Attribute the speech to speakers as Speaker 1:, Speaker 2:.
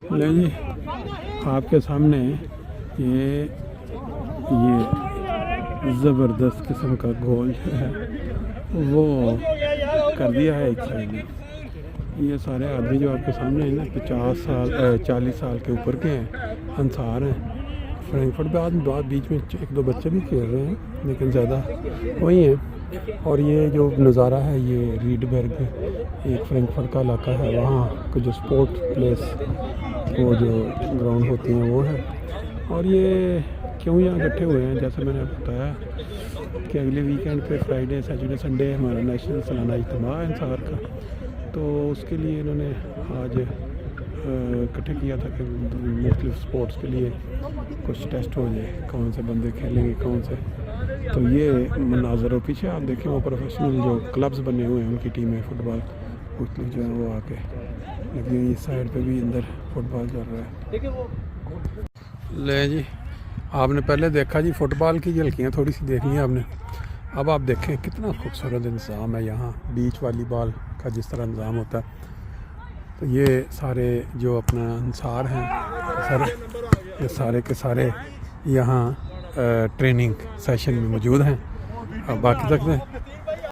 Speaker 1: ले जी, आपके सामने ये ज़बरदस्त किस्म का गोल जो है वो कर दिया है एक साइड में। ये सारे आदमी जो आपके सामने हैं ना 40 साल के ऊपर के हैं, अंसार हैं। फ्रैंकफर्ट बाद बीच में एक दो बच्चे भी खेल रहे हैं लेकिन ज़्यादा वही हैं। और ये जो नज़ारा है ये रीडबर्ग एक फ्रैंकफर्ट का इलाका है, वहाँ का जो स्पोर्ट प्लेस वो जो ग्राउंड होती हैं वो है। और ये क्यों यहाँ इकट्ठे हुए हैं, जैसे मैंने बताया कि अगले वीकेंड पे फ्राइडे सैटरडे संडे हमारा नेशनल सालाना इज्तिमा है अंसार का, तो उसके लिए इन्होंने आज इकट्ठे किया था कि मुख्तलिफ स्पोर्ट्स के लिए कुछ टेस्ट हो जाए, कौन से बंदे खेलेंगे कौन से। तो ये मनाज़र और पीछे आप देखें वो प्रोफेशनल जो क्लब्स बने हुए हैं उनकी टीमें फुटबॉल मुख्तलिफ जो है वो आके, लेकिन इस साइड पे भी अंदर फुटबॉल चल रहा है। ले जी, आपने पहले देखा जी फुटबॉल की झलकियाँ थोड़ी सी देखी हैं आपने, अब आप देखें कितना खूबसूरत इंतज़ाम है यहाँ। बीच वॉलीबॉल का जिस तरह इंतज़ाम होता है, तो ये सारे जो अपना अंसार हैं ये सारे के सारे यहाँ ट्रेनिंग सेशन में मौजूद हैं। अब बाकी तक